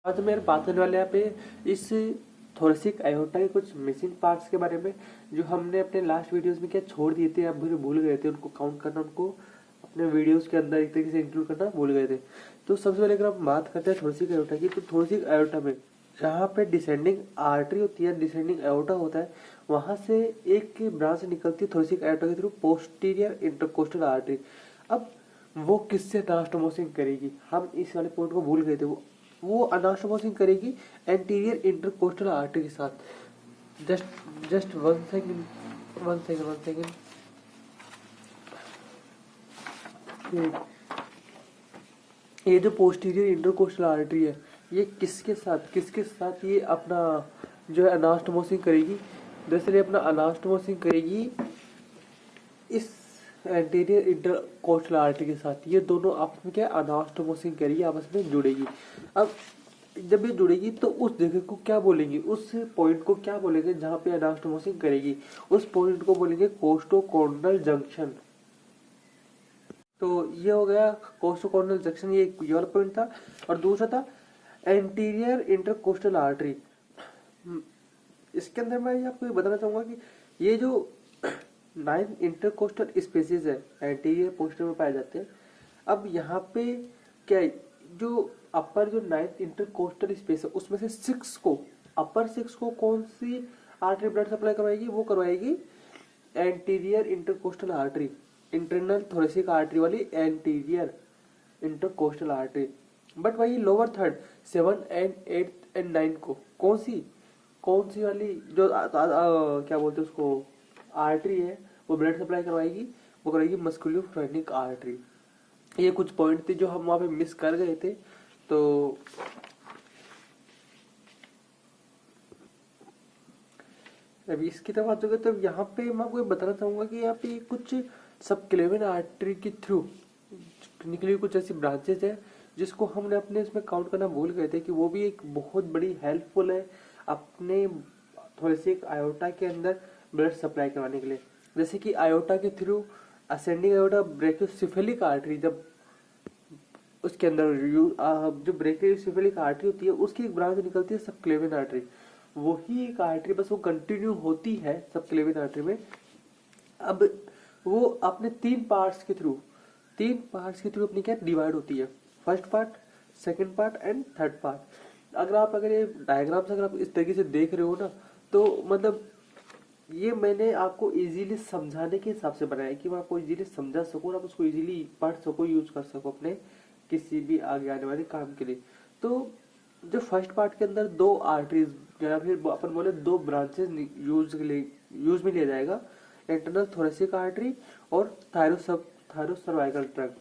आज मेरे बात करने वाले यहाँ पे इस थोरेसिक आयोटा के कुछ मिसिंग पार्ट्स के बारे में, जो हमने अपने लास्ट वीडियोस में क्या छोड़ दिए थे, अब भूल गए थे उनको काउंट करना, उनको अपने वीडियोस के अंदर एक तरीके से इंक्लूड करना भूल गए थे। तो सबसे पहले अगर हम बात करते हैं थोरेसिक आयोटा की, तो थोरेसिक आयोटा में जहाँ पे डिसेंडिंग आर्टरी होती है, डिसेंडिंग आयोटा होता है, वहां से एक ब्रांच निकलती है थोरेसिक आयोटा के थ्रू, पोस्टीरियर इंटरकोस्टल आर्टरी। अब वो किससे अनास्टोमोसिस करेगी, हम इस वाले पॉइंट को भूल गए थे। वो अनास्टोमोसिस करेगी एंटीरियर इंटरकोस्टल आर्टरी के साथ। Just one second. ये जो पोस्टीरियर इंटरकोस्टल आर्टरी है, ये किसके साथ ये अपना जो है अनास्टोमोसिस करेगी। दरअसल ये अपना अनास्टोमोसिस करेगी इस एंटीरियर इंटरकोस्टल आर्टरी के साथ। ये दोनों आपस में क्या अनास्टोमोसिस करेगी, आपस में जुड़ेगी। अब जब ये जुड़ेगी तो उस जगह को क्या बोलेंगे, उस पॉइंट को क्या बोलेंगे जहाँ पे अनास्टोमोसिस करेगी, उस पॉइंट को बोलेंगे कोस्टोकॉर्नल जंक्शन। तो ये हो गया कोस्टोकॉर्नल जंक्शन, ये वाला पॉइंट था। और दूसरा था एंटीरियर इंटरकोस्टल आर्टरी। इसके अंदर मैं आपको ये बताना चाहूंगा कि ये जो 9 इंटरकोस्टल स्पेसीज है एंटीरियर पोस्टर में पाए जाते हैं। अब यहाँ पे क्या जो अपर जो 9 इंटरकोस्टल स्पेस है, उसमें से 6 को, अपर 6 को कौन सी आर्टरी ब्लड सप्लाई करवाएगी, वो करवाएगी anterior intercostal artery, internal thoracic artery वाली एंटीरियर इंटरकोस्टल आर्टरी। बट वही लोअर थर्ड 7 एंड 8 एंड 9 को कौन सी वाली जो क्या बोलते हैं उसको आर्टरी है, वो ब्लड सप्लाई करवाएगी, वो कराएगी मस्कुलोफ्रेनिक आर्टरी। ये कुछ पॉइंट थे जो हम वहां पे मिस कर गए थे। तो अभी इसकी तरफ आ चुके, तो यहाँ पे मैं आपको बताना चाहूंगा कि यहाँ पे कुछ सबक्लेविन आर्टरी के थ्रू निकली कुछ ऐसी ब्रांचेस है जिसको हमने अपने इसमें काउंट करना भूल गए थे, कि वो भी एक बहुत बड़ी हेल्पफुल है अपने थोरेसिक आयोटा के अंदर ब्लड सप्लाई करवाने के लिए। जैसे कि आयोटा के through ascending iota brachiocephalic artery, जब उसके अंदर जो ब्रेकियोसेफेलिक आर्टरी होती है, उसकी एक ब्रांच निकलती है सबक्लेविन आर्टरी। वही एक आर्टरी, बस वो कंटिन्यू होती है सबक्लेविन आर्टरी में। अब वो अपने 3 पार्ट्स के थ्रू अपनी क्या डिवाइड होती है, first part, second part and third part. अगर ये डायग्राम्स अगर आप इस तरीके से देख रहे हो ना, तो मतलब ये मैंने आपको इजीली समझाने के हिसाब से बनाया कि मैं आपको इजीली समझा सकूं, आप उसको इजीली पढ़ सको, यूज कर सको अपने किसी भी आगे आने वाले काम के लिए। तो जो फर्स्ट पार्ट के अंदर 2 आर्टरीज या फिर अपन बोले 2 ब्रांचेस यूज में लिया जाएगा, इंटरनल थोरेसिक आर्टरी और थायरोसर्वाइकल ट्रंक।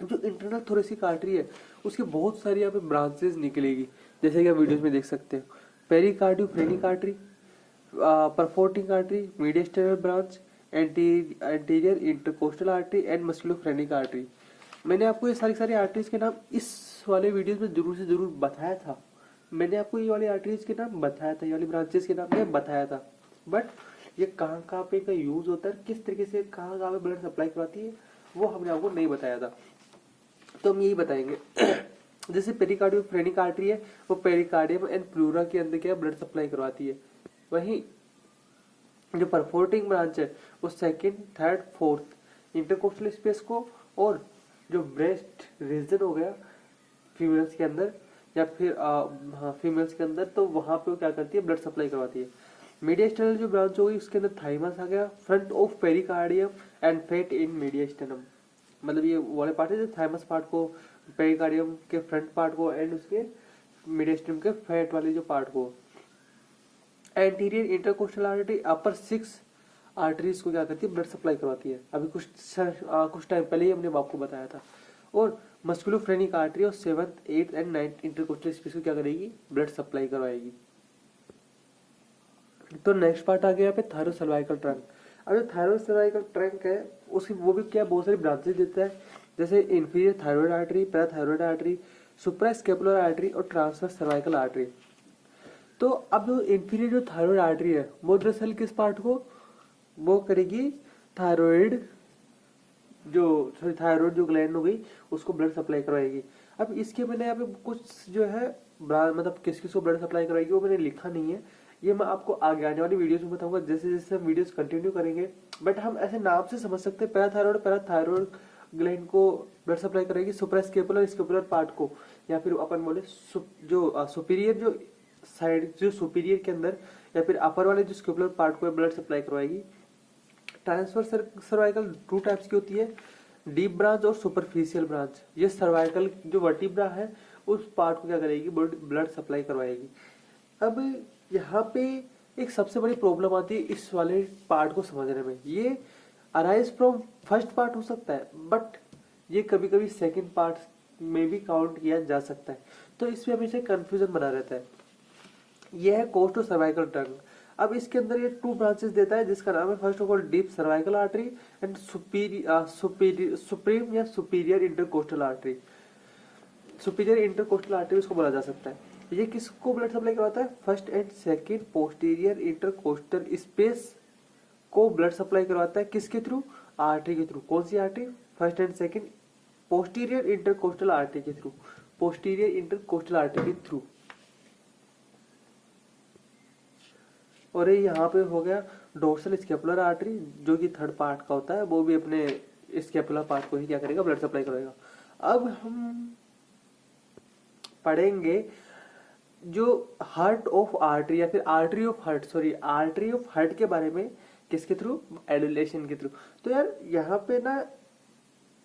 जो इंटरनल थोरेसिक आर्टरी है, उसकी बहुत सारी यहाँ पे ब्रांचेस निकलेगी, जैसे कि आप वीडियोस में देख सकते हो। Pericardiophrenic artery, perforating artery, mediastinal branch, anterior intercostal artery and musculophrenic artery. मैंने आपको ये सारी आर्टरीज के नाम इस वाले वीडियोस में जरूर से जरूर बताया था। मैंने आपको ये वाली आर्टरीज के नाम बताया था, ये वाली ब्रांचेस के नाम में बताया था। बट ये कहाँ पे का यूज होता है, किस तरीके से कहाँ पे ब्लड सप्लाई करवाती है, वो हमने आपको नहीं बताया था। तो हम यही बताएंगे। जैसे पेरिकार्डियोफ्रेनिक आर्टरी है, वो पेरिकार्डियम एंड प्लूरा के अंदर क्या ब्लड सप्लाई करवाती है। वहीं जो परफोर्टिंग ब्रांच है, वो second, third, fourth intercostal space को, और जो ब्रेस्ट रीजन हो गया फीमेल्स के अंदर, या फिर फीमेल्स के अंदर, तो वहां पे वो क्या करती है, ब्लड सप्लाई करवाती है। मीडियस्टेनल जो ब्रांच होगी, उसके अंदर थाइमस आ गया, front of pericardium and fat in mediastinum. मतलब ये वाले पार्ट है, थाइमस पार्ट को, पेरिकार्डियम के फ्रंट पार्ट को, एंड उसके मीडियस्टेनम के फैट वाले जो पार्ट को। Anterior intercostal artery upper 6 arteries को क्या करती है, ब्लड सप्लाई करवाती है। अभी कुछ टाइम पहले ही हमने आपको बताया था। और मस्कुलोफ्रेनिक आर्टरी और 7th, 8th and 9th intercostal space को क्या करेगी, ब्लड सप्लाई करवाएगी। तो नेक्स्ट पार्ट आ गया यहाँ पे थायरोसर्वाइकल ट्रंक। अब जो थायरोसर्वाइकल ट्रंक है, उसकी वो भी क्या बहुत सारी ब्रांचेस देता है, जैसे inferior thyroid artery, parathyroid artery, suprascapular artery और ट्रांसवर्स सर्वाइकल आर्टरी। तो अब जो इंफीरियर जो थायराइड आर्टरी है, वो दरअसल किस पार्ट को, वो करेगी थायराइड जो ग्लैंड हो गई, उसको ब्लड सप्लाई करवाएगी। अब इसके मैंने यहाँ पे कुछ जो है मतलब किस किस को ब्लड सप्लाई करवाएगी वो मैंने लिखा नहीं है, ये मैं आपको आगे आने वाली वीडियोस में बताऊंगा जैसे जैसे हम वीडियोस कंटिन्यू करेंगे। बट हम ऐसे नाम से समझ सकते हैं, पैराथायरॉयड ग्लैंड को ब्लड सप्लाई करेगी सुप्रास्केपुलर स्केपुलर पार्ट को, या फिर अपन बोले जो सुपीरियर जो साइड जो सुपीरियर के अंदर, या फिर अपर वाले जो स्केपुलर पार्ट को ब्लड सप्लाई करवाएगी। ट्रांसफर सर्वाइकल 2 टाइप्स की होती है, डीप ब्रांच और सुपरफिशियल ब्रांच। ये सर्वाइकल जो वर्टिब्रा है उस पार्ट को क्या करेगी, ब्लड सप्लाई करवाएगी। अब यहाँ पे एक सबसे बड़ी प्रॉब्लम आती है इस वाले पार्ट को समझने में, ये अराइज फ्रॉम फर्स्ट पार्ट हो सकता है बट ये कभी कभी सेकेंड पार्ट में भी काउंट किया जा सकता है, तो इसमें हमेशा कंफ्यूजन बना रहता है। यह है कोस्टो सर्वाइकल टंग। अब इसके अंदर ये 2 ब्रांचेस देता है जिसका नाम है first of all deep cervical artery and supreme या superior intercostal artery. Superior intercostal artery उसको बोला जा सकता है। ये किसको ब्लड सप्लाई करवाता है, first and second posterior intercostal space को ब्लड सप्लाई करवाता है, किसके थ्रू, आर्टरी के थ्रू। कौन सी artery, first and second posterior intercostal artery के थ्रू, पोस्टीरियर इंटरकोस्टल आर्टरी के थ्रू। और ये यहाँ पे हो गया डोर्सल स्केपुलर आर्टरी जो कि थर्ड पार्ट का होता है, वो भी अपने स्केपुलर पार्ट को ही क्या करेगा, ब्लड सप्लाई करेगा। अब हम पढ़ेंगे जो हार्ट ऑफ आर्टरी या फिर आर्टरी ऑफ हार्ट के बारे में, किसके थ्रू, एडुलेशन के थ्रू। तो यार यहाँ पे ना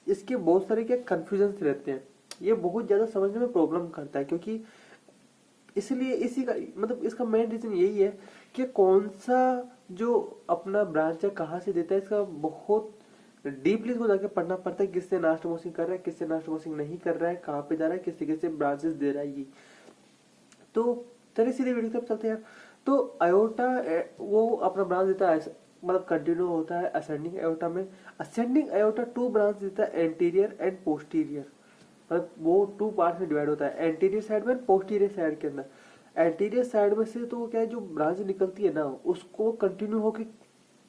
इसके बहुत सारे क्या कंफ्यूजन रहते हैं, ये बहुत ज्यादा समझने में प्रॉब्लम करता है, क्योंकि इसलिए इसी का मतलब इसका मेन रीजन यही है कि कौन सा जो अपना ब्रांच है कहाँ से देता है, इसका बहुत डीपली इसको जाके पढ़ना पड़ता है, किससे नास्टोमोसिंग कर रहा है, किससे नास्टोमोसिंग नहीं कर रहा है, कहाँ पे जा रहा है, किस तरीके से ब्रांचेस दे रहा है ये। तो चलिए सीधे वीडियो तक चलते हैं। तो अयोटा वो अपना ब्रांच देता है, मतलब कंटिन्यू होता है असेंडिंग अयोटा में। असेंडिंग अयोटा 2 ब्रांच देता है, एंटीरियर एंड पोस्टीरियर, मतलब वो 2 पार्ट में डिवाइड होता है, एंटीरियर साइड में, पोस्टीरियर साइड के अंदर। एंटीरियर साइड में से तो क्या है, जो ब्रांच निकलती है ना उसको कंटिन्यू होके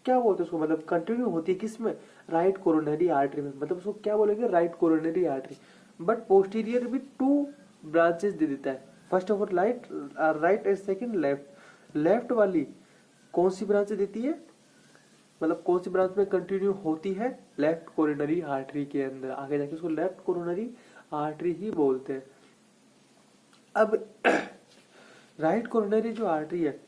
क्या बोलते हैं उसको, मतलब कंटिन्यू होती है किसमें, राइट कोरोनरी आर्टरी में, मतलब उसको क्या बोलेंगे, right coronary artery. But posterior भी 2 ब्रांचेस दे देता है, first of all right and second left. Left वाली कौन सी ब्रांच देती है, मतलब कौन सी ब्रांच में कंटिन्यू होती है, लेफ्ट कोरोनरी आर्टरी के अंदर, आगे जाके उसको लेफ्ट कोरोनरी आर्टरी ही बोलते हैं। अब राइट कोरोनरी जो आर्टरी है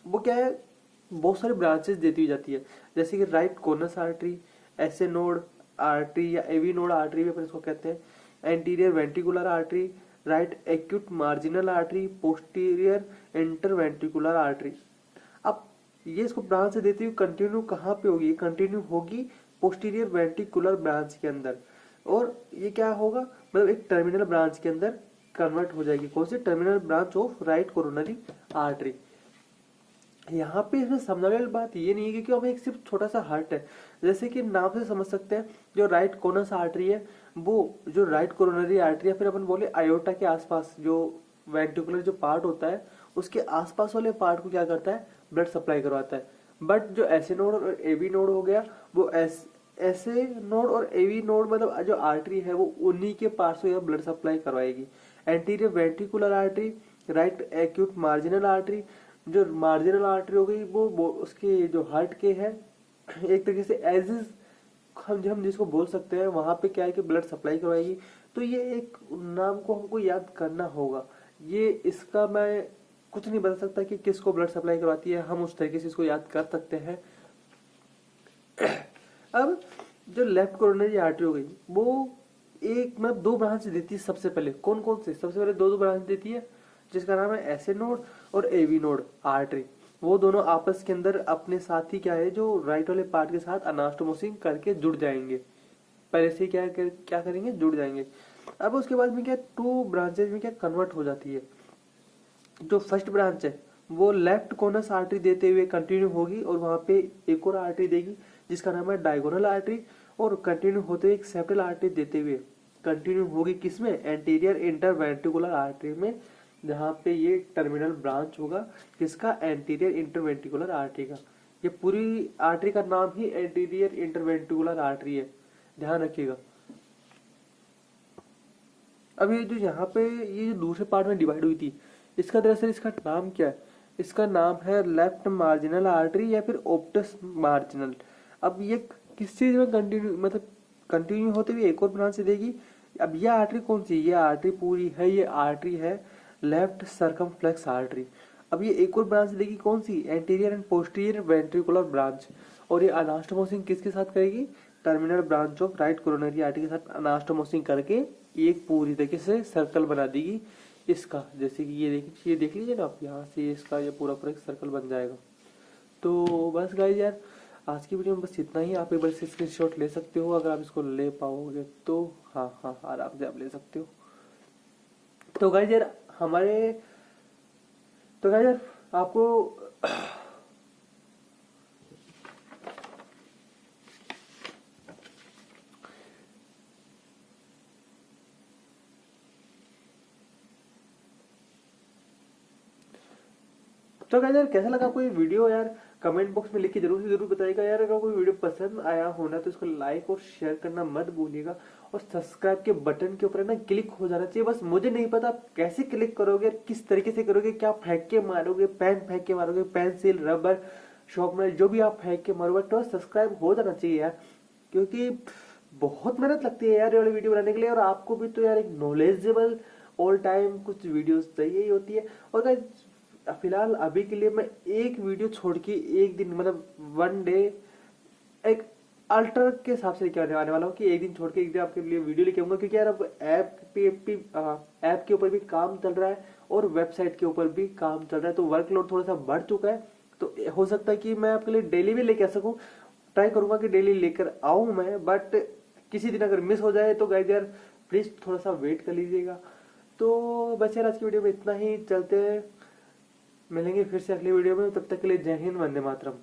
वो क्या है, बहुत सारे ब्रांचेस देती हुई जाती है, जैसे कि राइट कोनस आर्टरी, एसे नोड आर्टरी या एवी नोड आर्टरी भी अपन इसको कहते हैं, anterior ventricular artery, right acute marginal artery, posterior interventricular artery. अब ये इसको ब्रांच देती हुई कंटिन्यू कहाँ पे होगी, कंटिन्यू होगी पोस्टीरियर वेंट्रिकुलर ब्रांच के अंदर, और ये क्या होगा, मतलब एक टर्मिनल ब्रांच के अंदर कन्वर्ट हो जाएगी, कौन सी, terminal branch of right coronary artery. यहाँ पे इसमें समझने वाली बात ये नहीं है क्योंकि हमें एक सिर्फ छोटा सा हार्ट है, जैसे कि नाम से समझ सकते हैं, जो राइट कोनस आर्टरी है वो जो राइट कोरोनरी आर्टरी है, फिर अपन बोले आयोटा के आसपास जो वेंट्रिकुलर जो पार्ट होता है उसके आसपास वाले पार्ट को क्या करता है, ब्लड सप्लाई करवाता है। बट जो एसे नोड और एवी नोड हो गया, वो ऐसे नोड और एवी नोड मतलब जो आर्टरी है वो उन्हीं के पास से ब्लड सप्लाई करवाएगी। Anterior ventricular artery, right acute marginal artery, जो मार्जिनल आर्टरी हो गई वो उसके जो हार्ट के है एक तरीके से एज इज हम जिसको बोल सकते हैं, वहां पे क्या है कि ब्लड सप्लाई करवाएगी। तो ये एक नाम को हमको याद करना होगा, ये इसका मैं कुछ नहीं बता सकता कि किसको ब्लड सप्लाई करवाती है, हम उस तरीके से इसको याद कर सकते हैं। अब जो लेफ्ट कोरोनरी आर्टरी हो गई वो एक मतलब 2 ब्रांच देती है, सबसे पहले कौन कौन से, सबसे पहले 2 ब्रांच देती है जिसका नाम है एसे नोड और एवी नोड आर्टरी। वो दोनों आपस के अंदर अपने साथ ही क्या है, जो राइट वाले पार्ट के साथ अनास्टोमोसिंग करके जुड़ जाएंगे, पहले से क्या करेंगे, जुड़ जाएंगे। अब उसके बाद में क्या 2 ब्रांचेज में क्या कन्वर्ट हो जाती है। जो फर्स्ट ब्रांच है वो लेफ्ट कोनस आर्टरी देते हुए कंटिन्यू होगी और वहां पे एक और आर्टरी देगी जिसका नाम है डायगोनल आर्टरी, और कंटिन्यू होते हुए एक सेप्टल आर्टरी देते हुए कंटिन्यू होगी किसमें, एंटीरियर इंटरवेंट्रिकुलर आर्टरी में, जहाँ पे ये टर्मिनल ब्रांच होगा किसका, एंटीरियर इंटरवेंट्रिकुलर आर्टरी का। ये पूरी आर्टरी का नाम ही एंटीरियर इंटरवेंट्रिकुलर आर्टरी है, ध्यान रखिएगा। अब ये जो यहाँ पे ये जो दूसरे पार्ट में डिवाइड हुई थी, इसका दरअसल इसका नाम क्या है? इसका नाम है लेफ्ट मार्जिनल आर्टरी या फिर ऑप्टस मार्जिनल। अब ये किस चीज में कंटिन्यू मतलब कंटिन्यू होते हुए एक और ब्रांच देगी। अब ये आर्टरी कौन सी? ये आर्टरी पूरी है, ये आर्टरी है लेफ्ट सर्कमफ्लेक्स आर्टरी। अब ये एक और ब्रांच देगी कौन सी? Anterior and posterior ventricular branch. और ये अनास्टोमोसिस किसके साथ करेगी? Terminal branch of right coronary artery के साथ अनास्टोमोसिस करके एक पूरी तरीके से सर्कल बना देगी इसका। जैसे कि ये देख लीजिए ना आप, यहाँ से इसका ये पूरा पूरा एक सर्कल बन जाएगा। तो बस गाइस यार, आज की वीडियो में बस इतना ही। आप एक बार से स्क्रीनशॉट ले सकते हो अगर आप इसको ले पाओगे तो। हाँ हाँ, आराम से आप ले सकते हो। तो गाइस यार हमारे तो गाइस यार आपको तो गाइस यार कैसा लगा आपको ये वीडियो यार? कमेंट बॉक्स में लिख के जरूर बताइएगा यार। अगर कोई वीडियो पसंद आया होना तो इसको लाइक और शेयर करना मत भूलिएगा। और सब्सक्राइब के बटन के ऊपर ना क्लिक हो जाना चाहिए। बस मुझे नहीं पता आप कैसे क्लिक करोगे, किस तरीके से करोगे, क्या फेंक के मारोगे, पेन फेंक के मारोगे, पेंसिल, रबर, शॉर्पनर, जो भी आप फेंक के मारोगे, तो सब्सक्राइब हो जाना चाहिए यार। क्योंकि बहुत मेहनत लगती है यार ये वाली वीडियो बनाने के लिए। और आपको भी तो यार एक नॉलेजेबल ऑल टाइम कुछ वीडियोस चाहिए ही होती है। और गाइस फिलहाल अभी के लिए मैं एक वीडियो छोड़ के एक दिन मतलब वन डे एक अल्टर के हिसाब से लेके आने वाला हूँ कि एक दिन छोड़ के एक दिन आपके लिए वीडियो लेके आऊंगा। क्योंकि यार अब ऐप के ऊपर भी काम चल रहा है और वेबसाइट के ऊपर भी काम चल रहा है, तो वर्कलोड थोड़ा सा बढ़ चुका है। तो हो सकता है कि मैं आपके लिए डेली भी लेके आ सकूँ। ट्राई करूंगा कि डेली लेकर आऊं मैं, बट किसी दिन अगर मिस हो जाए तो गाइस यार प्लीज थोड़ा सा वेट कर लीजिएगा। तो बस यार आज की वीडियो में इतना ही। चलते हैं, मिलेंगे फिर से अगली वीडियो में। तब तक के लिए जय हिंद, वंदे मातरम।